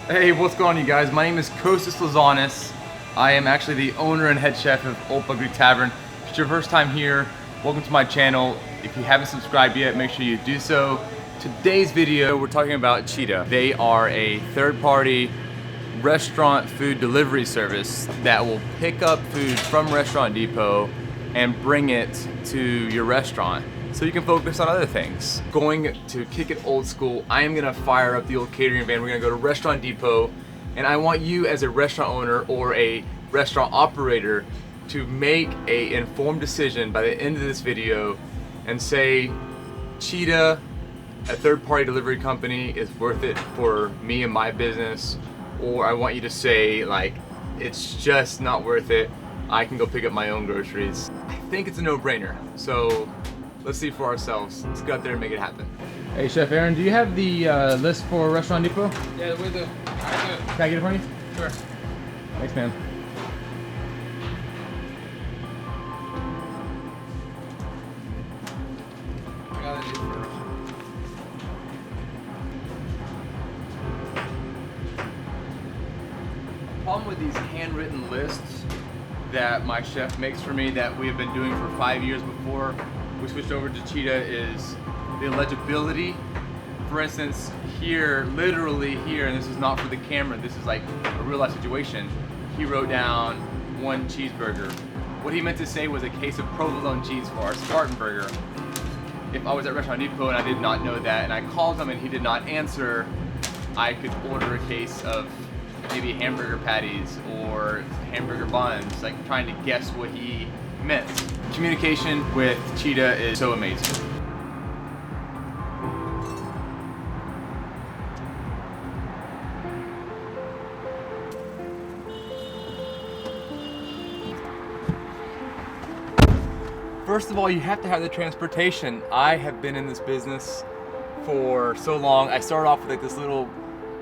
Hey, what's going on, you guys? My name is Kostas Lazanas. I am actually the owner and head chef of Out Cheetah Tavern. If it's your first time here, welcome to my channel. If you haven't subscribed yet, make sure you do so. Today's video, we're talking about Cheetah. They are a third-party restaurant food delivery service that will pick up food from Restaurant Depot and bring it to your restaurant so you can focus on other things. Going to kick it old school, I am gonna fire up the old catering van. We're gonna go to Restaurant Depot, and I want you as a restaurant owner or a restaurant operator to make an informed decision by the end of this video and say, Cheetah, a third-party delivery company, is worth it for me and my business. Or I want you to say, like, it's just not worth it. I can go pick up my own groceries. I think it's a no-brainer. So let's see for ourselves. Let's go out there and make it happen. Hey, Chef Aaron, do you have the list for Restaurant Depot? Yeah, we do. Can I get it for you? Sure. Thanks, man. I got it first. The problem with these handwritten lists that my chef makes for me that we have been doing for 5 years before we switched over to Cheetah is the legibility. For instance, here, literally here, and this is not for the camera, this is like a real life situation, he wrote down 1 cheeseburger. What he meant to say was a case of provolone cheese for our Spartan burger. If I was at Restaurant Depot and I did not know that and I called him and he did not answer, I could order a case of maybe hamburger patties or hamburger buns, like trying to guess what he meant. Communication with Cheetah is so amazing. First of all, you have to have the transportation. I have been in this business for so long. I started off with like this little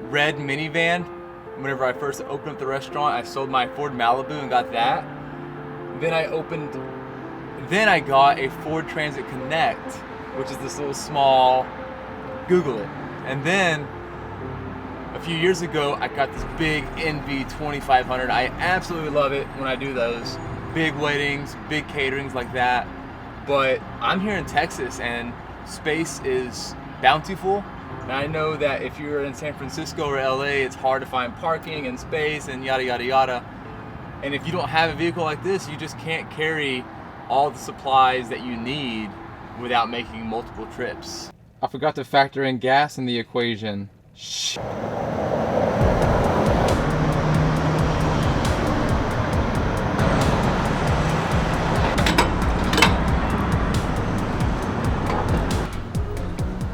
red minivan. Whenever I first opened up the restaurant, I sold my Ford Malibu and got that. Then I got a Ford Transit Connect, which is this little small, Google it. And then a few years ago, I got this big NV 2500. I absolutely love it when I do those big weddings, big caterings like that. But I'm here in Texas and space is bountiful. And I know that if you're in San Francisco or LA, it's hard to find parking and space and yada, yada, yada. And if you don't have a vehicle like this, you just can't carry all the supplies that you need without making multiple trips. I forgot to factor in gas in the equation. Shh.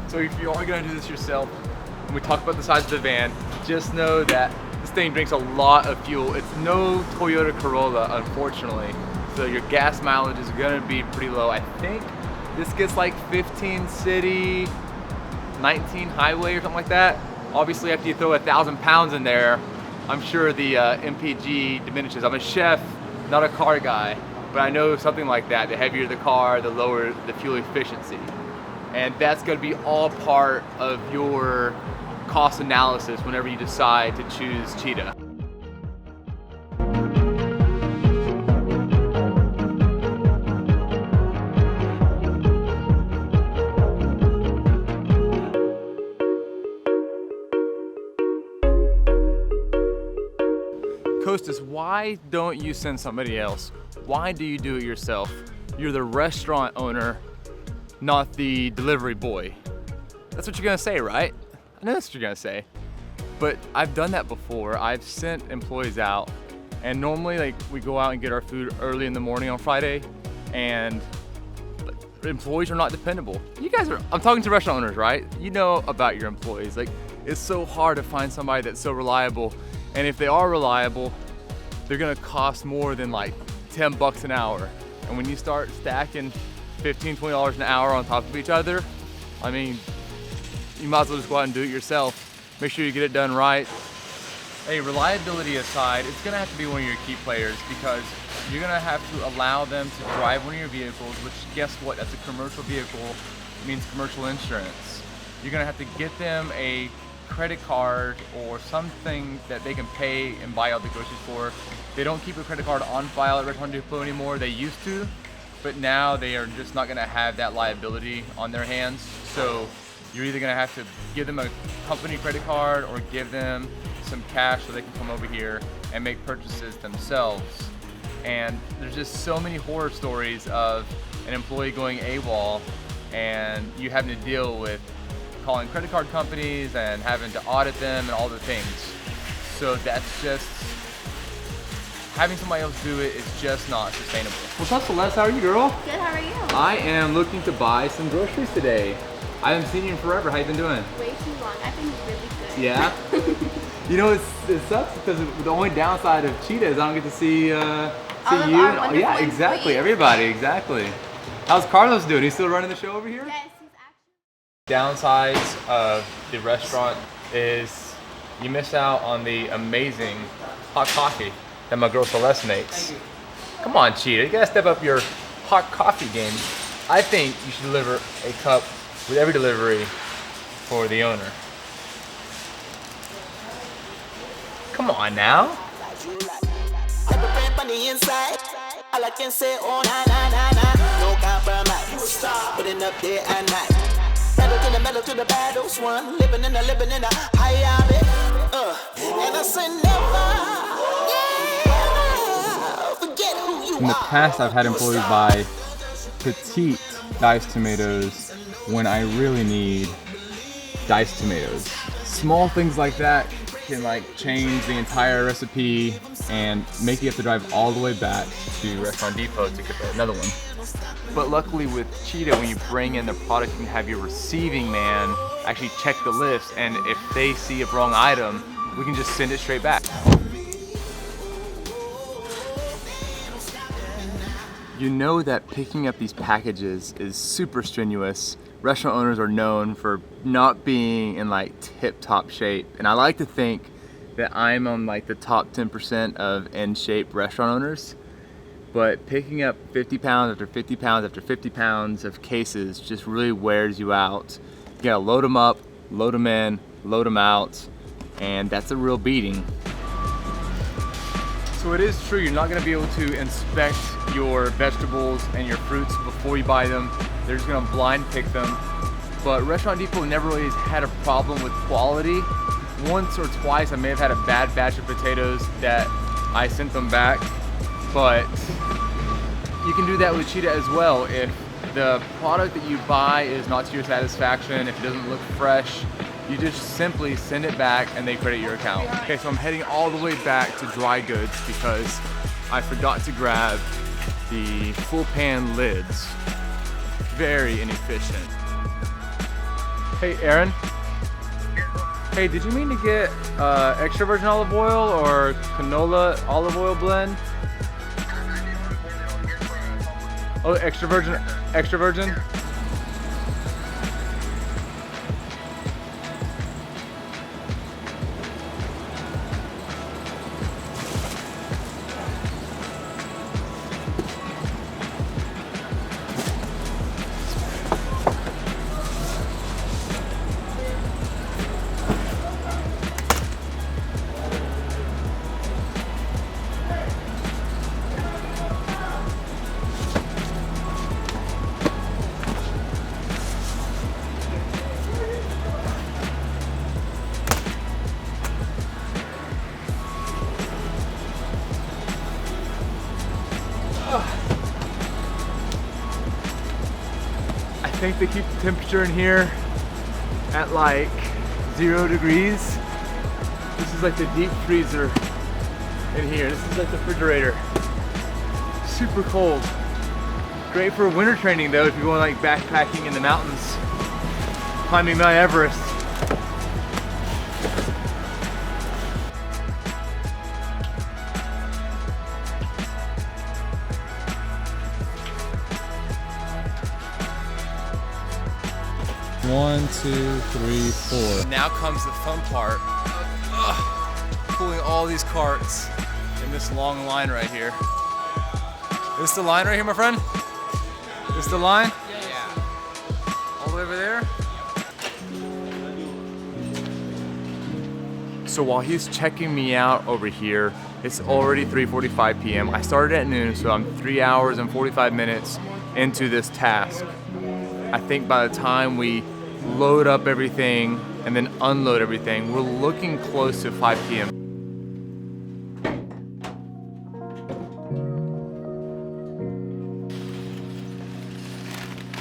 So if you are gonna do this yourself, when we talk about the size of the van, just know that this thing drinks a lot of fuel. It's no Toyota Corolla, unfortunately. So your gas mileage is gonna be pretty low. I think this gets like 15 city, 19 highway or something like that. Obviously after you throw 1,000 pounds in there, I'm sure the MPG diminishes. I'm a chef, not a car guy, but I know something like that. The heavier the car, the lower the fuel efficiency. And that's gonna be all part of your cost analysis whenever you decide to choose Cheetah. Kostas, why don't you send somebody else? Why do you do it yourself? You're the restaurant owner, not the delivery boy. That's what you're gonna say, right? I know that's what you're gonna say. But I've done that before. I've sent employees out, and normally like we go out and get our food early in the morning on Friday, and employees are not dependable. You guys are, I'm talking to restaurant owners, right? You know about your employees. Like, it's so hard to find somebody that's so reliable. And if they are reliable, they're gonna cost more than like 10 bucks an hour. And when you start stacking $15, $20 an hour on top of each other, I mean, you might as well just go out and do it yourself. Make sure you get it done right. Hey, reliability aside, it's gonna have to be one of your key players because you're gonna have to allow them to drive one of your vehicles, which guess what, that's a commercial vehicle, means commercial insurance. You're gonna have to get them a credit card or something that they can pay and buy all the groceries for. They don't keep a credit card on file at Restaurant Depot anymore. They used to, but now they are just not gonna have that liability on their hands. So you're either gonna have to give them a company credit card or give them some cash so they can come over here and make purchases themselves. And there's just so many horror stories of an employee going AWOL and you having to deal with calling credit card companies and having to audit them and all the things. So that's just, having somebody else do it is just not sustainable. What's up, Celeste? How are you, girl? Good, how are you? I am looking to buy some groceries today. I haven't seen you in forever. How you been doing? Way too long. I've been really good. Yeah? You know, it sucks because the only downside of Cheetah is I don't get to see you. Yeah, exactly. Everybody, exactly. How's Carlos doing? He's still running the show over here? Yes, he's actually. Downsides of the restaurant is you miss out on the amazing hot coffee that my girl Celeste makes. Come on, Cheetah, you gotta step up your hot coffee game. I think you should deliver a cup with every delivery for the owner. Come on now. All I can say, oh na na na na, no compromise. Putting up day and night. Metal to the battles one, living in the high bit. And I say never, forget who you are. In the past, I've had employees buy petite diced tomatoes when I really need diced tomatoes. Small things like that can like change the entire recipe and make you have to drive all the way back to Restaurant Depot to get another one. But luckily with Cheetah, when you bring in the product, you can have your receiving man actually check the list, and if they see a wrong item, we can just send it straight back. You know that picking up these packages is super strenuous. Restaurant owners are known for not being in like tip-top shape, and I like to think that I'm on like the top 10% of in-shape restaurant owners. But picking up 50 pounds after 50 pounds after 50 pounds of cases just really wears you out. You gotta load them up, load them in, load them out, and that's a real beating. So it is true, you're not gonna be able to inspect your vegetables and your fruits before you buy them. They're just gonna blind pick them. But Restaurant Depot never really has had a problem with quality. Once or twice I may have had a bad batch of potatoes that I sent them back, but you can do that with Cheetah as well. If the product that you buy is not to your satisfaction, if it doesn't look fresh, you just simply send it back and they credit your account. Okay, so I'm heading all the way back to dry goods because I forgot to grab the full pan lids. Very inefficient. Hey, Aaron. Hey, did you mean to get extra virgin olive oil or canola olive oil blend? Oh, extra virgin, extra virgin? I think they keep the temperature in here at like 0 degrees. This is like the deep freezer in here. This is like the refrigerator. Super cold. Great for winter training though if you're going like backpacking in the mountains, climbing Mount Everest. One, two, three, four. Now comes the fun part of pulling all these carts in this long line right here. Is this the line right here, my friend? Is this the line? Yeah. All the way over there? So while he's checking me out over here, it's already 3:45 p.m. I started at noon, so I'm 3 hours and 45 minutes into this task. I think by the time we load up everything and then unload everything, we're looking close to 5 p.m.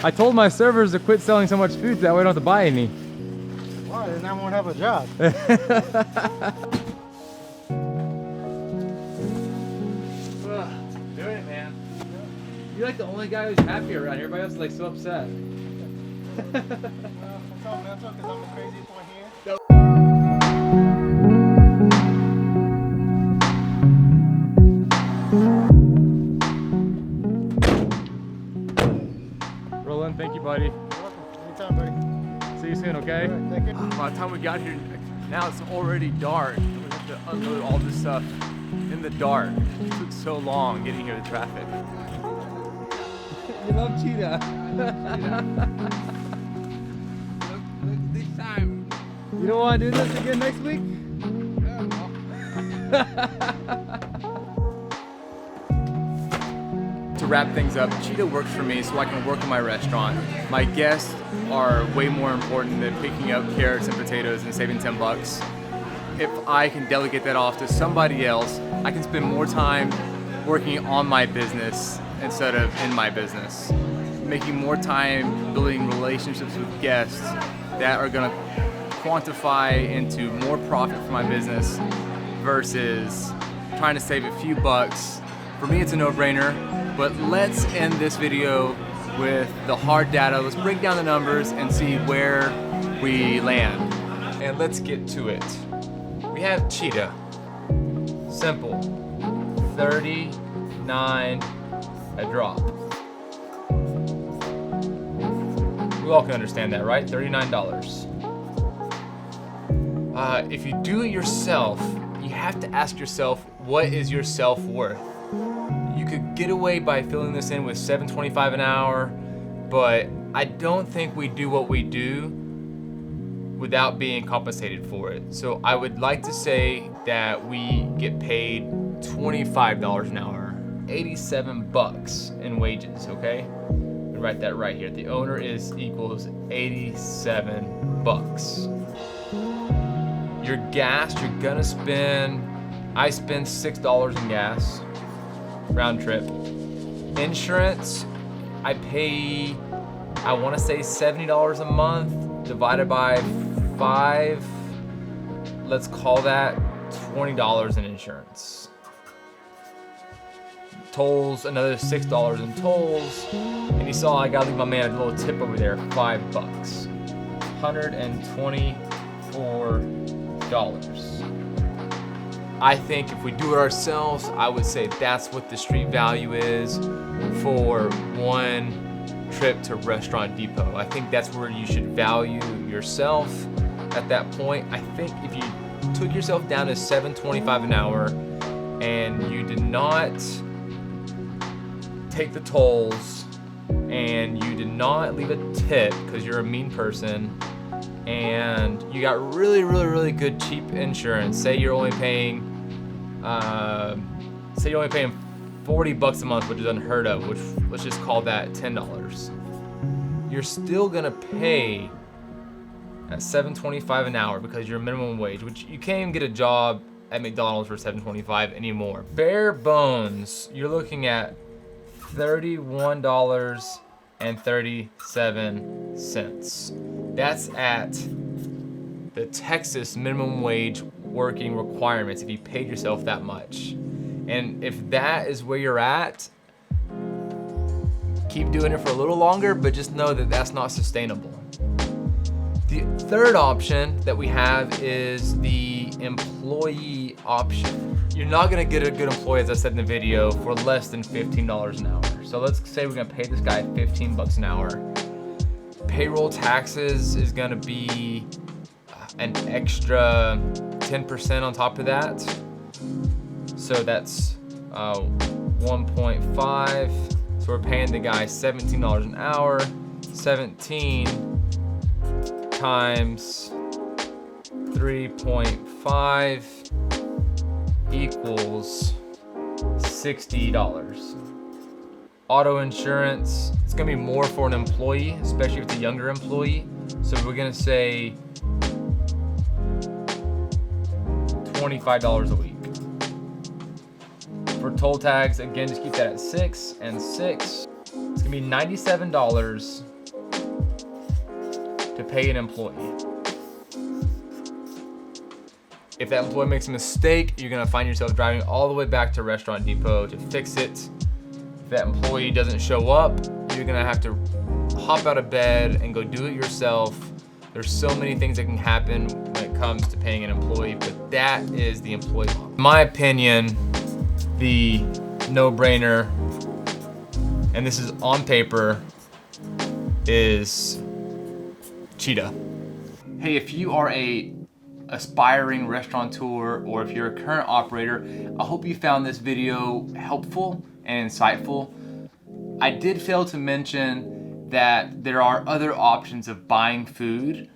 I told my servers to quit selling so much food so that way I don't have to buy any. Why? Then I won't have a job. Doing it, man. You're like the only guy who's happy around here. Everybody else is like so upset. That's all mental because I'm the craziest one here. Roland, thank you, buddy. You're welcome. Anytime, buddy. See you soon, okay? All right, thank you. By the time we got here, now it's already dark. We have to unload all this stuff in the dark. It took so long getting here, the traffic. You love cheetah. Look this time. You don't want to do this again next week? To wrap things up, Cheetah works for me so I can work in my restaurant. My guests are way more important than picking up carrots and potatoes and saving 10 bucks. If I can delegate that off to somebody else, I can spend more time working on my business instead of in my business. Making more time building relationships with guests that are gonna quantify into more profit for my business versus trying to save a few bucks. For me, it's a no-brainer, but let's end this video with the hard data. Let's break down the numbers and see where we land. And let's get to it. We have Cheetah. Simple. 39 a drop. We all can understand that, right? $39. If you do it yourself, you have to ask yourself, what is your self-worth? You could get away by filling this in with $7.25 an hour, but I don't think we do what we do without being compensated for it. So I would like to say that we get paid $25 an hour, 87 bucks in wages, okay? And write that right here. The owner is equals 87 bucks. Your gas, you're gonna spend, I spend $6 in gas, round trip. Insurance, I pay, I wanna say $70 a month, divided by 5, let's call that $20 in insurance. Tolls, another $6 in tolls, and you saw I gotta leave my man a little tip over there, $5. $124. I think if we do it ourselves, I would say that's what the street value is for one trip to Restaurant Depot. I think that's where you should value yourself at that point. I think if you took yourself down to $7.25 an hour and you did not take the tolls and you did not leave a tip because you're a mean person, and you got really good cheap insurance. Say you're only paying, $40 a month, which is unheard of. Which let's just call that $10. You're still gonna pay at $7.25 an hour because you're minimum wage, which you can't even get a job at McDonald's for $7.25 anymore. Bare bones, you're looking at $31.37. That's at the Texas minimum wage working requirements if you paid yourself that much. And if that is where you're at, keep doing it for a little longer, but just know that that's not sustainable. The third option that we have is the employee option. You're not gonna get a good employee, as I said in the video, for less than $15 an hour. So let's say we're gonna pay this guy $15 an hour. Payroll taxes is gonna be an extra 10% on top of that. So that's 1.5. So we're paying the guy $17 an hour. 17 times 3.5 equals $60. Auto insurance, it's gonna be more for an employee, especially if it's a younger employee. So we're gonna say $25 a week. For toll tags, again, just keep that at 6 and 6. It's gonna be $97 to pay an employee. If that employee makes a mistake, you're gonna find yourself driving all the way back to Restaurant Depot to fix it. If that employee doesn't show up, you're gonna have to hop out of bed and go do it yourself. There's so many things that can happen when it comes to paying an employee, but that is the employee. In my opinion, the no-brainer, and this is on paper, is Cheetah. Hey, if you are a aspiring restaurateur or if you're a current operator, I hope you found this video helpful and insightful. I did fail to mention that there are other options of buying food,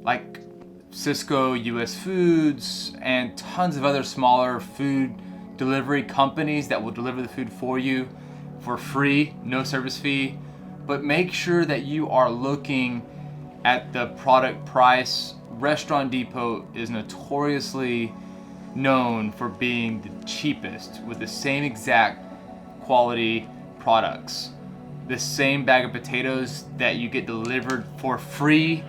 like Cisco, US Foods, and tons of other smaller food delivery companies that will deliver the food for you for free, no service fee. But make sure that you are looking at the product price. Restaurant Depot is notoriously known for being the cheapest with the same exact quality products. The same bag of potatoes that you get delivered for free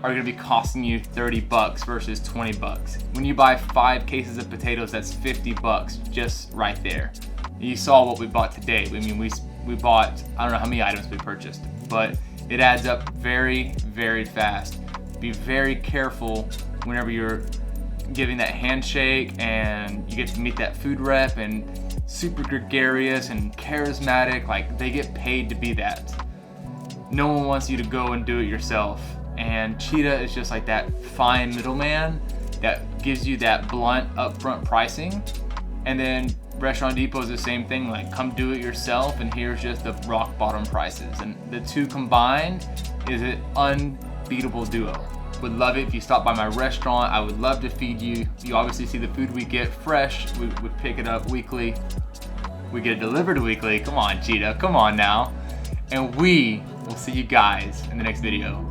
are gonna be costing you 30 bucks versus 20 bucks. When you buy 5 cases of potatoes, that's 50 bucks just right there. You saw what we bought today. I mean, we bought, I don't know how many items we purchased, but it adds up very, very fast. Be very careful whenever you're giving that handshake and you get to meet that food rep and super gregarious and charismatic, like they get paid to be that. No one wants you to go and do it yourself. And Cheetah is just like that fine middleman that gives you that blunt upfront pricing. And then Restaurant Depot is the same thing, like come do it yourself and here's just the rock bottom prices. And the two combined is an unbeatable duo. Would love it if you stop by my restaurant. I would love to feed you. You obviously see the food we get fresh. We would pick it up weekly. We get it delivered weekly. Come on, Cheetah, come on now. And we will see you guys in the next video.